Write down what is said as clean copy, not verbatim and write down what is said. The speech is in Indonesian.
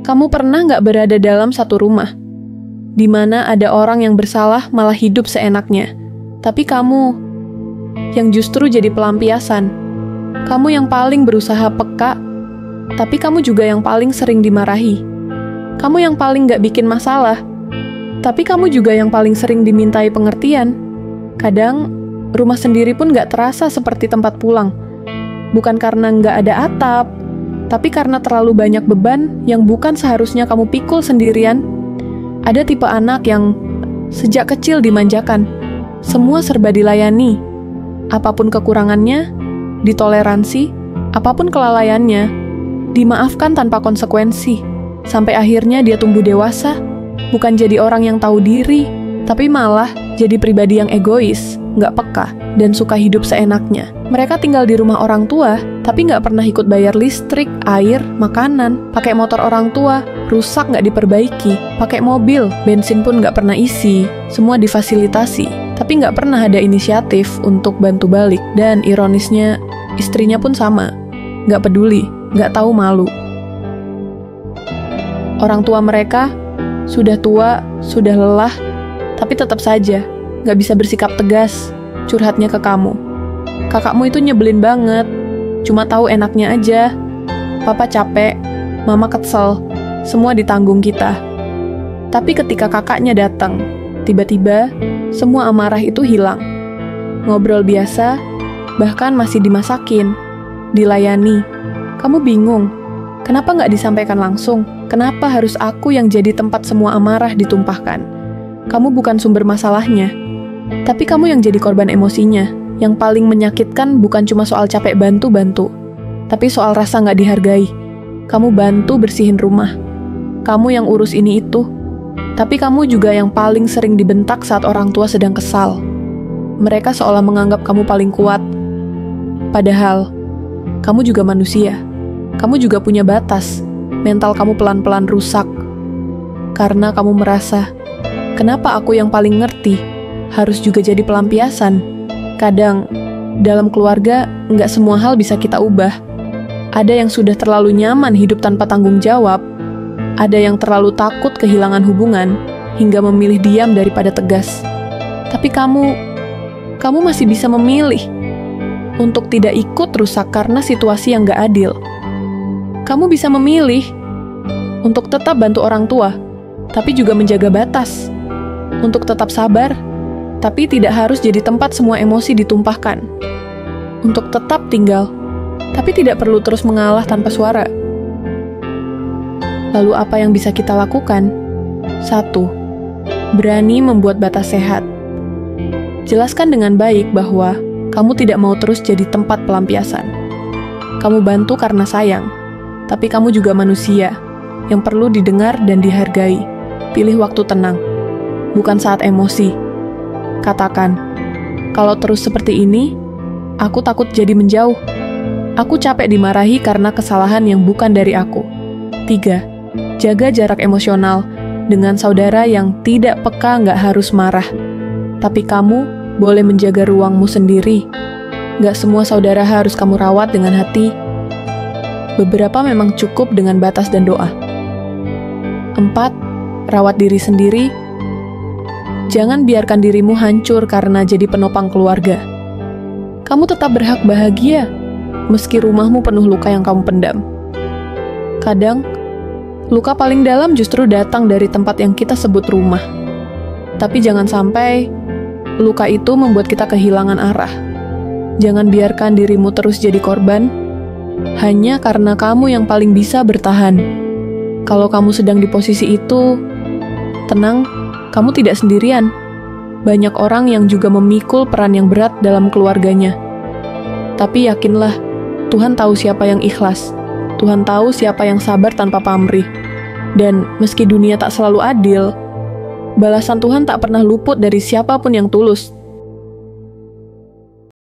Kamu pernah nggak berada dalam satu rumah, di mana ada orang yang bersalah malah hidup seenaknya, tapi kamu yang justru jadi pelampiasan. Kamu yang paling berusaha peka, tapi kamu juga yang paling sering dimarahi. Kamu yang paling nggak bikin masalah, tapi kamu juga yang paling sering dimintai pengertian. Kadang, rumah sendiri pun nggak terasa seperti tempat pulang. Bukan karena nggak ada atap, tapi karena terlalu banyak beban yang bukan seharusnya kamu pikul sendirian. Ada tipe anak yang sejak kecil dimanjakan, semua serba dilayani. Apapun kekurangannya, ditoleransi, apapun kelalaiannya, dimaafkan tanpa konsekuensi. Sampai akhirnya dia tumbuh dewasa, bukan jadi orang yang tahu diri, tapi malah jadi pribadi yang egois, nggak peka, dan suka hidup seenaknya. Mereka tinggal di rumah orang tua, tapi nggak pernah ikut bayar listrik, air, makanan, pakai motor orang tua, rusak nggak diperbaiki, pakai mobil, bensin pun nggak pernah isi, semua difasilitasi, tapi nggak pernah ada inisiatif untuk bantu balik. Dan ironisnya, istrinya pun sama, nggak peduli, nggak tahu malu. Orang tua mereka sudah tua, sudah lelah, tapi tetap saja nggak bisa bersikap tegas, curhatnya ke kamu. Kakakmu itu nyebelin banget, cuma tahu enaknya aja. Papa capek, mama kesel, semua ditanggung kita. Tapi ketika kakaknya datang, tiba-tiba semua amarah itu hilang. Ngobrol biasa, bahkan masih dimasakin, dilayani. Kamu bingung, kenapa nggak disampaikan langsung? Kenapa harus aku yang jadi tempat semua amarah ditumpahkan? Kamu bukan sumber masalahnya, tapi kamu yang jadi korban emosinya. Yang paling menyakitkan bukan cuma soal capek bantu-bantu, tapi soal rasa nggak dihargai. Kamu bantu bersihin rumah, kamu yang urus ini itu, tapi kamu juga yang paling sering dibentak saat orang tua sedang kesal. Mereka seolah menganggap kamu paling kuat, padahal kamu juga manusia. Kamu juga punya batas, mental kamu pelan-pelan rusak. Karena kamu merasa, kenapa aku yang paling ngerti harus juga jadi pelampiasan? Kadang, dalam keluarga, nggak semua hal bisa kita ubah. Ada yang sudah terlalu nyaman hidup tanpa tanggung jawab. Ada yang terlalu takut kehilangan hubungan, hingga memilih diam daripada tegas. Tapi kamu masih bisa memilih untuk tidak ikut rusak karena situasi yang nggak adil. Kamu bisa memilih untuk tetap bantu orang tua, tapi juga menjaga batas. Untuk tetap sabar, tapi tidak harus jadi tempat semua emosi ditumpahkan. Untuk tetap tinggal, tapi tidak perlu terus mengalah tanpa suara. Lalu apa yang bisa kita lakukan? 1. Berani membuat batas sehat. Jelaskan dengan baik bahwa kamu tidak mau terus jadi tempat pelampiasan. Kamu bantu karena sayang, tapi kamu juga manusia yang perlu didengar dan dihargai. Pilih waktu tenang, bukan saat emosi. Katakan, kalau terus seperti ini, aku takut jadi menjauh. Aku capek dimarahi karena kesalahan yang bukan dari aku. 3. Jaga jarak emosional dengan saudara yang tidak peka nggak harus marah. Tapi kamu boleh menjaga ruangmu sendiri. Nggak semua saudara harus kamu rawat dengan hati. Beberapa memang cukup dengan batas dan doa. 4. Rawat diri sendiri. Jangan biarkan dirimu hancur karena jadi penopang keluarga. Kamu tetap berhak bahagia, meski rumahmu penuh luka yang kamu pendam. Kadang, luka paling dalam justru datang dari tempat yang kita sebut rumah. Tapi jangan sampai luka itu membuat kita kehilangan arah. Jangan biarkan dirimu terus jadi korban, hanya karena kamu yang paling bisa bertahan. Kalau kamu sedang di posisi itu, tenang, kamu tidak sendirian. Banyak orang yang juga memikul peran yang berat dalam keluarganya. Tapi yakinlah, Tuhan tahu siapa yang ikhlas. Tuhan tahu siapa yang sabar tanpa pamrih. Dan meski dunia tak selalu adil, balasan Tuhan tak pernah luput dari siapapun yang tulus.